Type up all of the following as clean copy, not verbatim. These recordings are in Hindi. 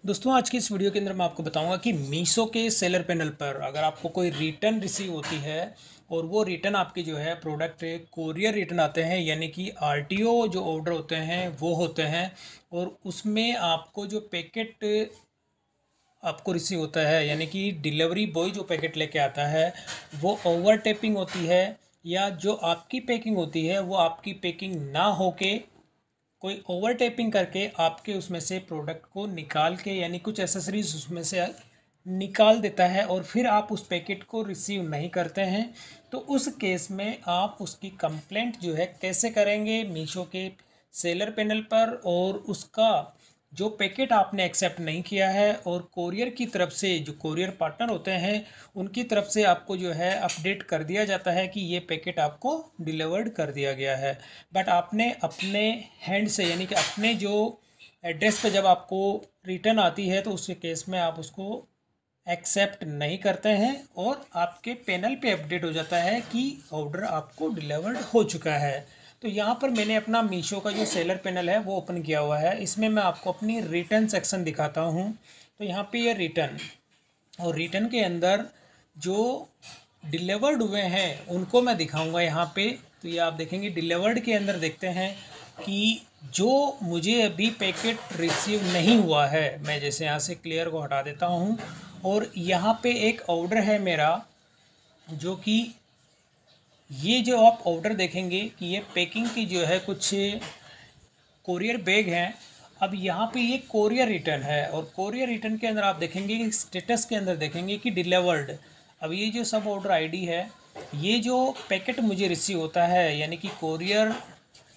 दोस्तों आज की इस वीडियो के अंदर मैं आपको बताऊंगा कि मीशो के सेलर पैनल पर अगर आपको कोई रिटर्न रिसीव होती है और वो रिटर्न आपकी जो है प्रोडक्ट कोरियर रिटर्न आते हैं, यानी कि आरटीओ जो ऑर्डर होते हैं वो होते हैं, और उसमें आपको जो पैकेट आपको रिसीव होता है, यानी कि डिलीवरी बॉय जो पैकेट लेके आता है वो ओवर टेपिंग होती है, या जो आपकी पैकिंग होती है वो आपकी पैकिंग ना होके कोई ओवर टेपिंग करके आपके उसमें से प्रोडक्ट को निकाल के, यानी कुछ एसेसरीज उसमें से निकाल देता है और फिर आप उस पैकेट को रिसीव नहीं करते हैं। तो उस केस में आप उसकी कंप्लेंट जो है कैसे करेंगे मीशो के सेलर पैनल पर, और उसका जो पैकेट आपने एक्सेप्ट नहीं किया है और कोरियर की तरफ से जो कोरियर पार्टनर होते हैं उनकी तरफ से आपको जो है अपडेट कर दिया जाता है कि ये पैकेट आपको डिलीवर्ड कर दिया गया है, बट आपने अपने हैंड से, यानी कि अपने जो एड्रेस पे जब आपको रिटर्न आती है तो उस केस में आप उसको एक्सेप्ट नहीं करते हैं और आपके पैनल पे अपडेट हो जाता है कि ऑर्डर आपको डिलीवर्ड हो चुका है। तो यहाँ पर मैंने अपना मीशो का जो सेलर पैनल है वो ओपन किया हुआ है। इसमें मैं आपको अपनी रिटर्न सेक्शन दिखाता हूँ। तो यहाँ पे ये रिटर्न, और रिटर्न के अंदर जो डिलीवर्ड हुए हैं उनको मैं दिखाऊंगा यहाँ पे। तो ये आप देखेंगे डिलीवर्ड के अंदर देखते हैं कि जो मुझे अभी पैकेट रिसीव नहीं हुआ है, मैं जैसे यहाँ से क्लियर को हटा देता हूँ, और यहाँ पे एक ऑर्डर है मेरा, जो कि ये जो आप ऑर्डर देखेंगे कि ये पैकिंग की जो है कुछ कोरियर बैग हैं। अब यहाँ पे ये कोरियर रिटर्न है, और कोरियर रिटर्न के अंदर आप देखेंगे कि स्टेटस के अंदर देखेंगे कि डिलीवर्ड। अब ये जो सब ऑर्डर आईडी है, ये जो पैकेट मुझे रिसीव होता है, यानी कि कोरियर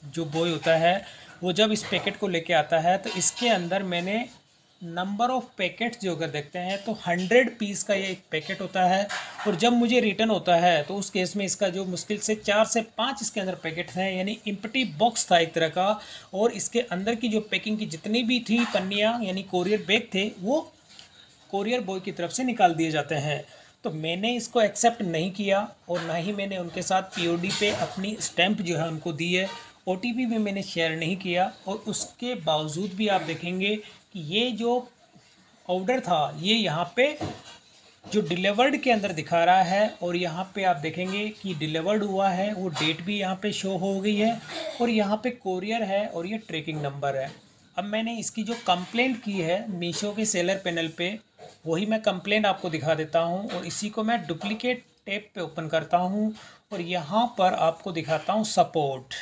जो बॉय होता है वो जब इस पैकेट को लेके आता है तो इसके अंदर मैंने नंबर ऑफ़ पैकेट्स जो अगर देखते हैं तो 100 पीस का ये एक पैकेट होता है। और जब मुझे रिटर्न होता है तो उस केस में इसका जो मुश्किल से 4 से 5 इसके अंदर पैकेट हैं, यानी एम्प्टी बॉक्स था एक तरह का। और इसके अंदर की जो पैकिंग की जितनी भी थी पन्नियाँ, यानी कोरियर बैग थे, वो कोरियर बॉय की तरफ से निकाल दिए जाते हैं। तो मैंने इसको एक्सेप्ट नहीं किया, और ना ही मैंने उनके साथ पीओडी पे अपनी स्टैंप जो है उनको दी है। ओटीपी भी मैंने शेयर नहीं किया, और उसके बावजूद भी आप देखेंगे कि ये जो ऑर्डर था ये यहाँ पे जो डिलीवर्ड के अंदर दिखा रहा है, और यहाँ पे आप देखेंगे कि डिलीवर्ड हुआ है, वो डेट भी यहाँ पे शो हो गई है, और यहाँ पे कोरियर है और ये ट्रैकिंग नंबर है। अब मैंने इसकी जो कंप्लेंट की है मीशो के सेलर पैनल पे, वही मैं कंप्लेंट आपको दिखा देता हूँ, और इसी को मैं डुप्लीकेट टैब पे ओपन करता हूँ और यहाँ पर आपको दिखाता हूँ सपोर्ट।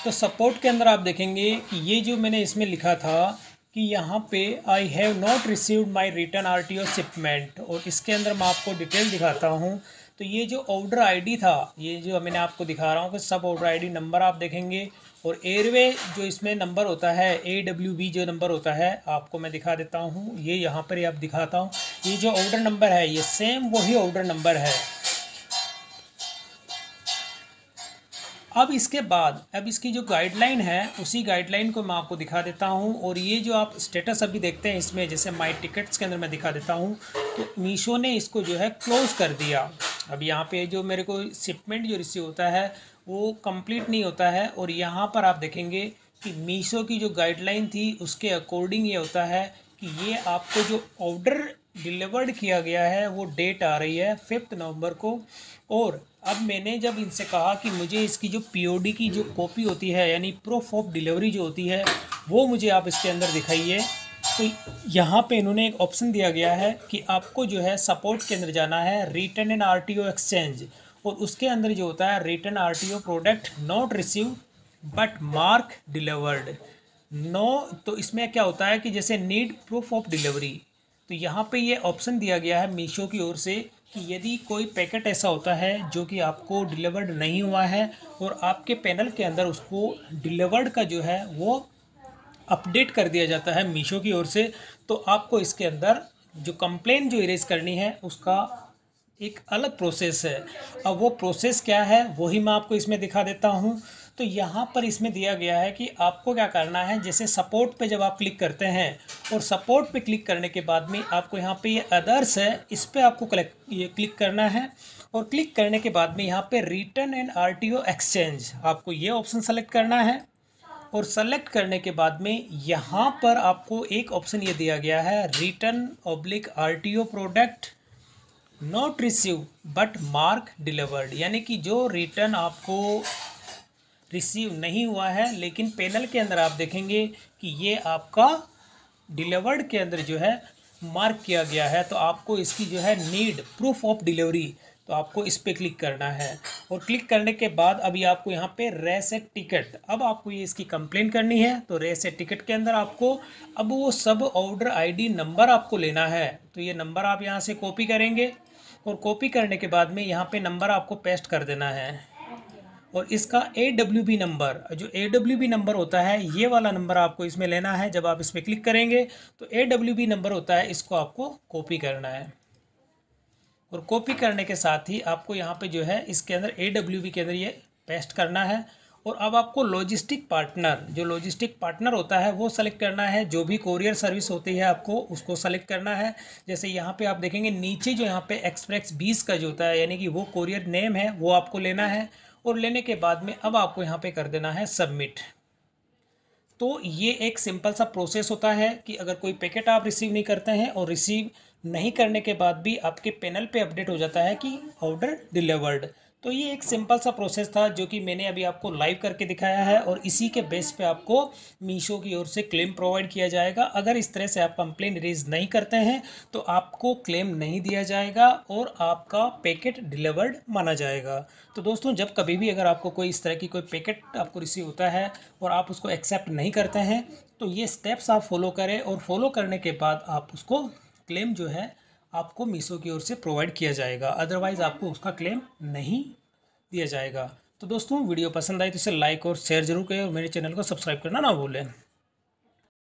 तो सपोर्ट के अंदर आप देखेंगे कि ये जो मैंने इसमें लिखा था कि यहाँ पे I have not received my return RTO shipment, और इसके अंदर मैं आपको डिटेल दिखाता हूँ। तो ये जो ऑर्डर आईडी था, ये जो मैंने आपको दिखा रहा हूँ कि सब ऑर्डर आईडी नंबर आप देखेंगे, और एयरवे जो इसमें नंबर होता है, AWB जो नंबर होता है आपको मैं दिखा देता हूँ। ये यहाँ पर ही आप दिखाता हूँ, ये जो ऑर्डर नंबर है ये सेम वही ऑर्डर नंबर है। अब इसके बाद अब इसकी जो गाइडलाइन है उसी गाइडलाइन को मैं आपको दिखा देता हूं, और ये जो आप स्टेटस अभी देखते हैं इसमें, जैसे माई टिकट्स के अंदर मैं दिखा देता हूं, तो मीशो ने इसको जो है क्लोज कर दिया। अब यहाँ पे जो मेरे को शिपमेंट जो रिसीव होता है वो कंप्लीट नहीं होता है, और यहाँ पर आप देखेंगे कि मीशो की जो गाइडलाइन थी उसके अकॉर्डिंग ये होता है कि ये आपको जो ऑर्डर डिलीवर्ड किया गया है वो डेट आ रही है 5 नवंबर को। और अब मैंने जब इनसे कहा कि मुझे इसकी जो पीओडी की जो कॉपी होती है, यानी प्रूफ ऑफ डिलीवरी जो होती है, वो मुझे आप इसके अंदर दिखाइए, तो यहाँ पे इन्होंने एक ऑप्शन दिया गया है कि आपको जो है सपोर्ट के अंदर जाना है, रिटर्न एंड आरटीओ एक्सचेंज, और उसके अंदर जो होता है return RTO product not receive but mark delivered no. तो इसमें क्या होता है कि जैसे नीड प्रूफ ऑफ डिलीवरी, तो यहाँ पे ये ऑप्शन दिया गया है मीशो की ओर से कि यदि कोई पैकेट ऐसा होता है जो कि आपको डिलीवर्ड नहीं हुआ है और आपके पैनल के अंदर उसको डिलीवर्ड का जो है वो अपडेट कर दिया जाता है मीशो की ओर से, तो आपको इसके अंदर जो कंप्लेन जो इरेज करनी है उसका एक अलग प्रोसेस है। अब वो प्रोसेस क्या है वही मैं आपको इसमें दिखा देता हूँ। तो यहाँ पर इसमें दिया गया है कि आपको क्या करना है, जैसे सपोर्ट पे जब आप क्लिक करते हैं, और सपोर्ट पे क्लिक करने के बाद में आपको यहाँ पे ये अदर्स है, इस पर आपको ये क्लिक करना है, और क्लिक करने के बाद में यहाँ पे रिटर्न एंड आरटीओ एक्सचेंज आपको ये ऑप्शन सेलेक्ट करना है। और सेलेक्ट करने के बाद में यहाँ पर आपको एक ऑप्शन ये दिया गया है, return oblique RTO product not receive but mark delivered, यानी कि जो रिटर्न आपको रिसीव नहीं हुआ है लेकिन पैनल के अंदर आप देखेंगे कि ये आपका डिलीवर्ड के अंदर जो है मार्क किया गया है, तो आपको इसकी जो है नीड प्रूफ ऑफ डिलीवरी, तो आपको इस पर क्लिक करना है। और क्लिक करने के बाद अभी आपको यहाँ पे रेसेट टिकट, अब आपको ये इसकी कंप्लेन करनी है। तो रेसेट टिकट के अंदर आपको अब वो सब ऑर्डर आईडी नंबर आपको लेना है, तो ये नंबर आप यहाँ से कॉपी करेंगे और कॉपी करने के बाद में यहाँ पे नंबर आपको पेस्ट कर देना है। और इसका AWB नंबर, जो AWB नंबर होता है ये वाला नंबर आपको इसमें लेना है। जब आप इस पर क्लिक करेंगे तो AWB नंबर होता है, इसको आपको कॉपी करना है। और कॉपी करने के साथ ही आपको यहाँ पे जो है इसके अंदर AWB के अंदर ये पेस्ट करना है। और अब आपको लॉजिस्टिक पार्टनर, जो लॉजिस्टिक पार्टनर होता है वो सेलेक्ट करना है, जो भी कोरियर सर्विस होती है आपको उसको सेलेक्ट करना है। जैसे यहाँ पे आप देखेंगे नीचे जो यहाँ पे एक्सप्रेस 20 का जो होता है, यानी कि वो कोरियर नेम है, वो आपको लेना है। और लेने के बाद में अब आपको यहाँ पे कर देना है सबमिट। तो ये एक सिंपल सा प्रोसेस होता है कि अगर कोई पैकेट आप रिसीव नहीं करते हैं और रिसीव नहीं करने के बाद भी आपके पैनल पे अपडेट हो जाता है कि ऑर्डर डिलीवर्ड। तो ये एक सिंपल सा प्रोसेस था जो कि मैंने अभी आपको लाइव करके दिखाया है, और इसी के बेस पे आपको मीशो की ओर से क्लेम प्रोवाइड किया जाएगा। अगर इस तरह से आप कंप्लेन रेज नहीं करते हैं तो आपको क्लेम नहीं दिया जाएगा और आपका पैकेट डिलीवर्ड माना जाएगा। तो दोस्तों, जब कभी भी अगर आपको कोई इस तरह की कोई पैकेट आपको रिसीव होता है और आप उसको एक्सेप्ट नहीं करते हैं तो ये स्टेप्स आप फॉलो करें, और फॉलो करने के बाद आप उसको क्लेम जो है आपको मीशो की ओर से प्रोवाइड किया जाएगा, अदरवाइज़ आपको उसका क्लेम नहीं दिया जाएगा। तो दोस्तों, वीडियो पसंद आई तो इसे लाइक और शेयर जरूर करें और मेरे चैनल को सब्सक्राइब करना ना भूलें।